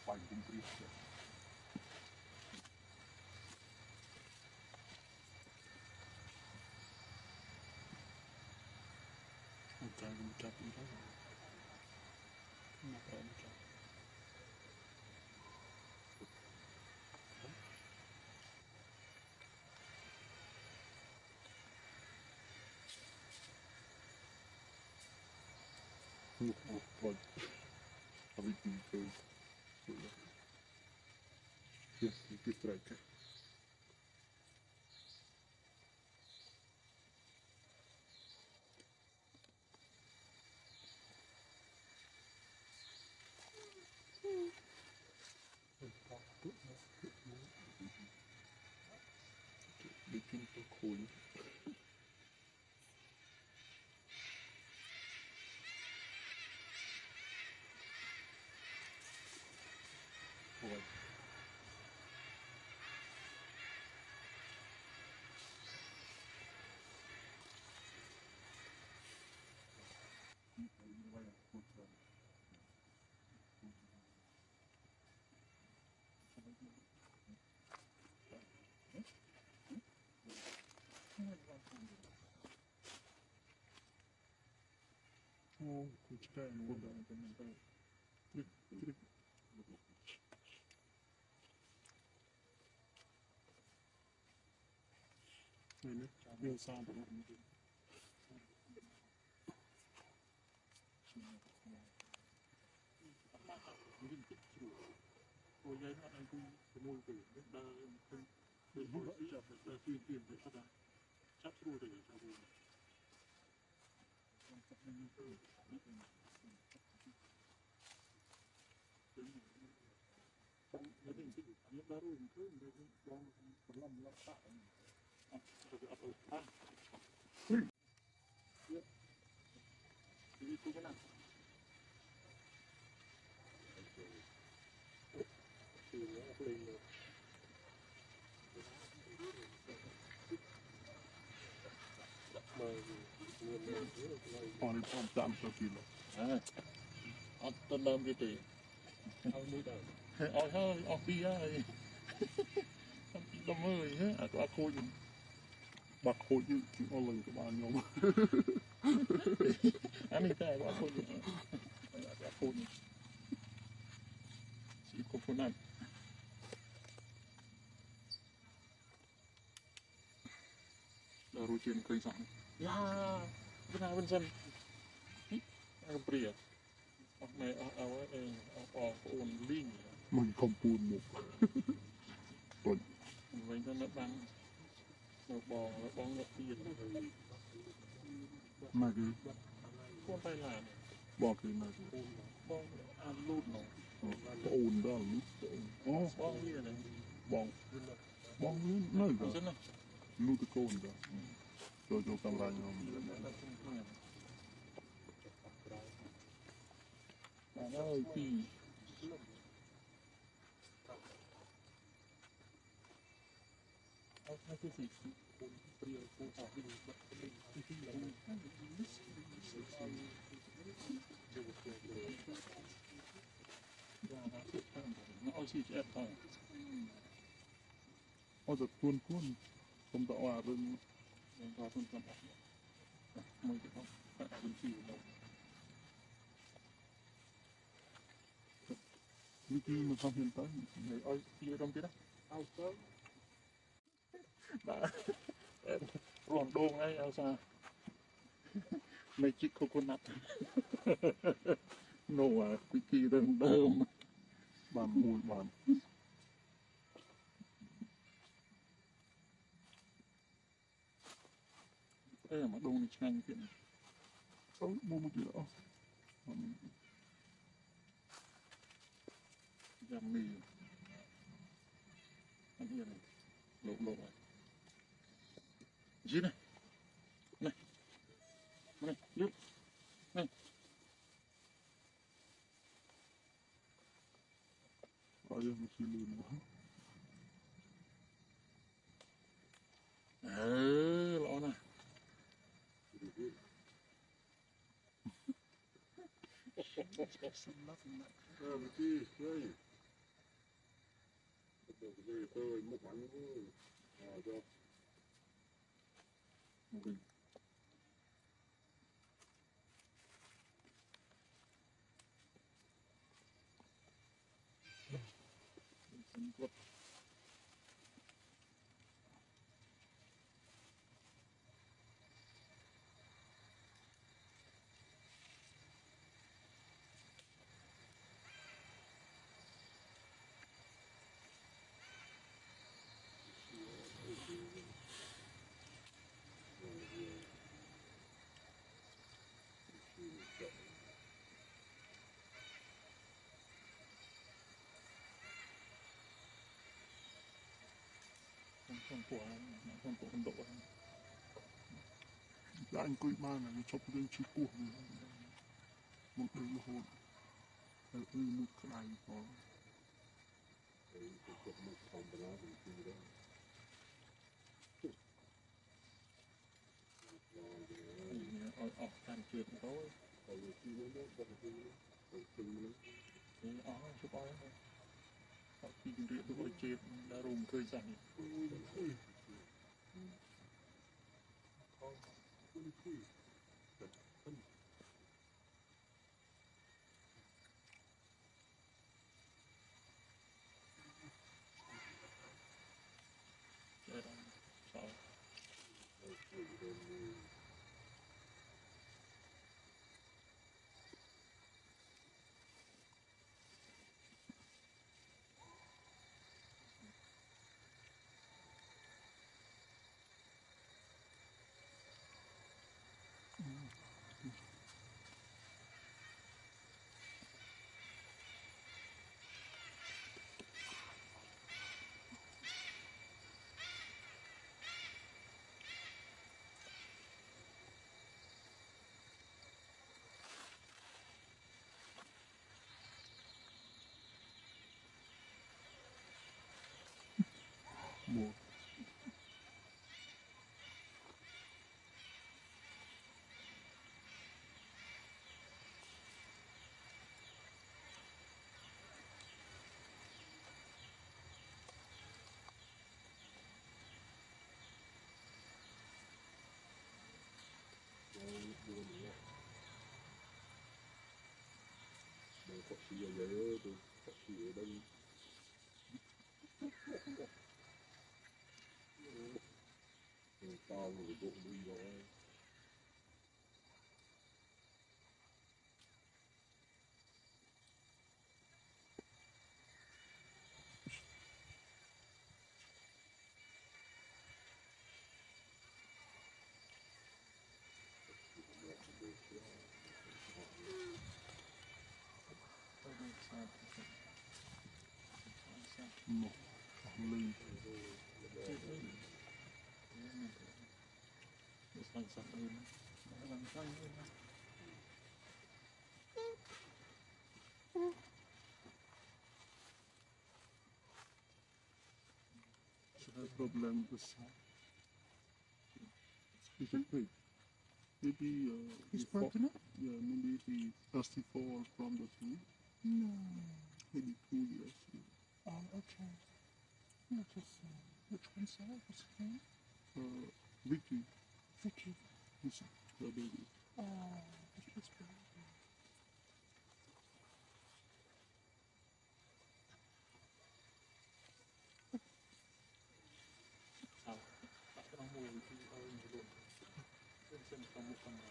Quanh cung tri một trái cũng chặt đi đó mà phải chặt một rồi tapi tiga yes sedikit raja bikin tukul oh kucing muda trik trik ini yang sama ôi giấy nó anh cũng môi từ biết đa từ môi chặt từ tuyên truyền để phát ra chắc rồi để cho vui những baru itu yang belum letak sebagai apa jadi itu kan còn còn tạm cho kilo ở tân đam cái gì ở phía đâm ơi hết à có khôi bạc khôi chứ chỉ có lần các bạn nhau anh ấy cái bạc khôi bạc khôi chỉ có khôi này là rồi trên cây sẵn ya bên nào bên sân anh bria này ở ổn linh mình không buồn một tuần mình cho nó băng một bò bóng ngập tiền mà cái con tay là bò cái này bò ăn lút nó ổn đó lút bò như này bò nơi cả lút cái con đó cho camera nhau ơi thì cái gì nó chỉ chết thôi ôi giật cuốn không tạo hòa rừng vào thôn cầm mấy cái không phải rừng chỉ đâu như kia mà không hiện tới người ơi kia trong kia đó ao tới đã còn đôn ấy ao xa mấy chiếc coconut nổ à cái kia đang đơm bàn mùi bàn ê mà đôn này nhanh chuyện Không, mua một cái đó. Giam mì. Anh hier này. Lộ này. Dưới này. Này. Này, lướt. Này. Ayah masih lima. Lọ nè. Con của con độ. Là anh coi ma là chọc lên chi của một đời hồn. Một cái này có. Tàn trượt thôi. Chụp oi thôi. Khi rượu tôi gọi chết đã rùm khơi sẵn. Sao? Một. Có gì vậy tôi có gì ở đây tao người bộ đi rồi một ly xanh xanh lên xanh xanh lên problem with he's a pig. Maybe he's broken it? Yeah, maybe he thirsty fall from the tree. No. Maybe 2 years. Oh, okay. Let us see. Which one's that? What's his name? Vicky. Vicky. He's the baby. Oh, Vicky's baby. Sao? Bạn có đang ngồi thì tao nhìn luôn. Xem tao một phần nào.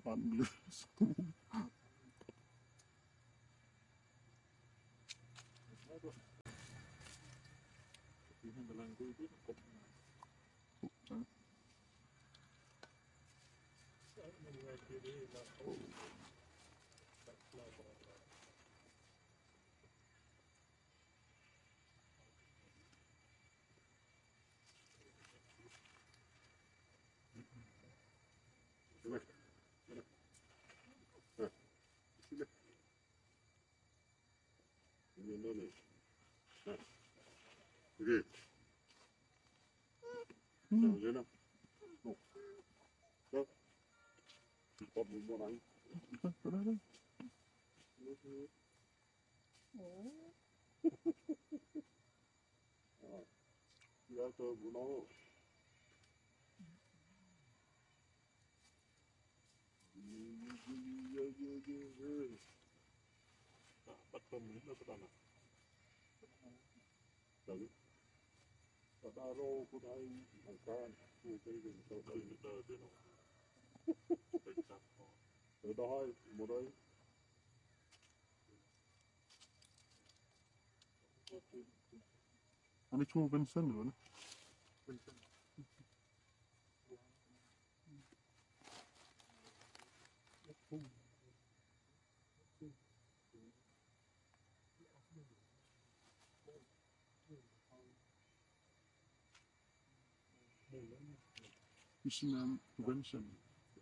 Bạn lừa school. Thì hàng lần tôi biết cục anh ấy chua Vincent nữa nè. His name Vincent.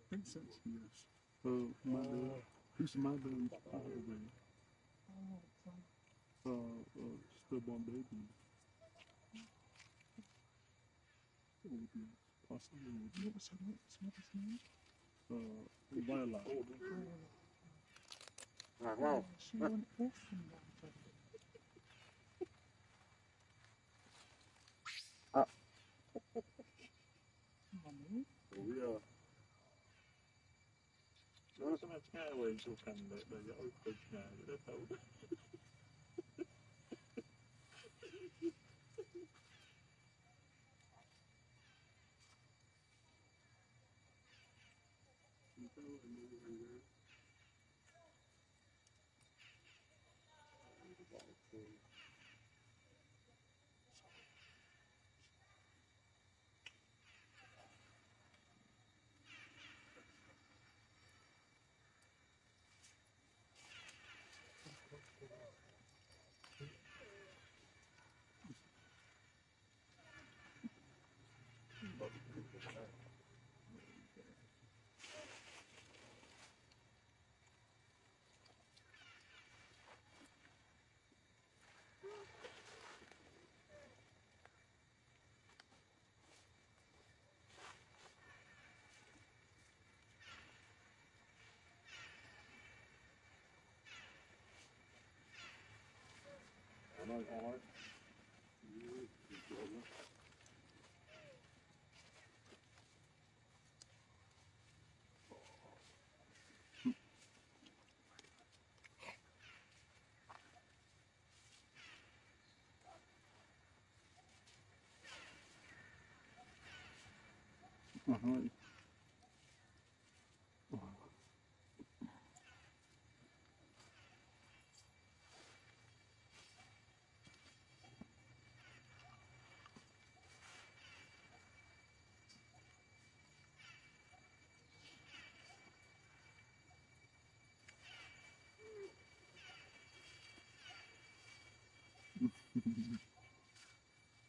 Vincent? Yes. Her mother, his mother is passed away. Stillborn baby. Passed away. What was his mother's name? Viola. Wow. She went orphan like Mummy. Nó sẽ ngay về chụp cảnh để dõi cực nhà để tao.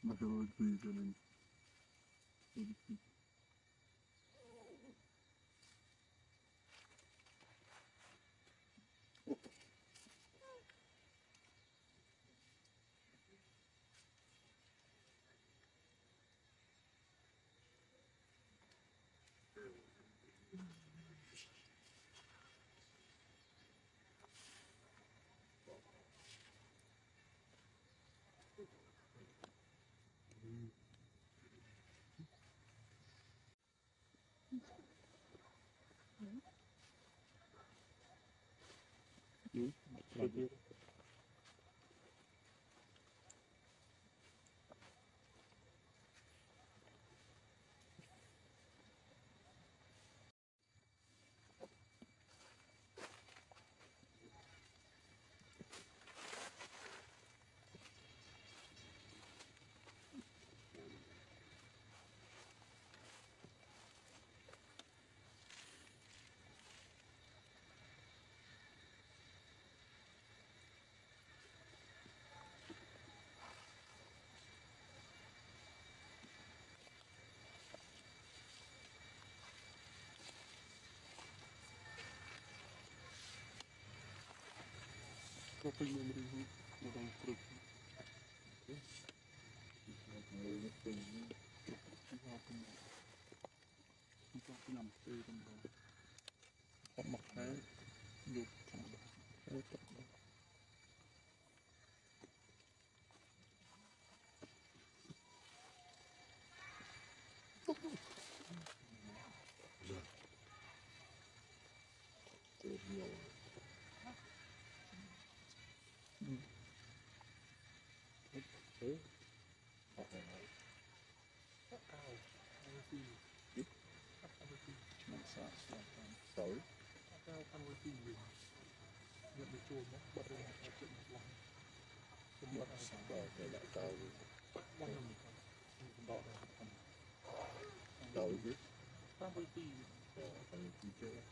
Nó sẽ tùy cho nên. có pin mà đi một đồng cực mười một pin chỉ có pin nằm tê trong đó có mặt thế dục trong đó thế tập đó rồi nhiều thế nó sợ sợ xấu cao ăn với gì nhận được chuột nó bật lên một chuyện một lần không bật sáng bờ cái lại cao bao nhiêu đỏ đỏ chứ 30 tỷ chơi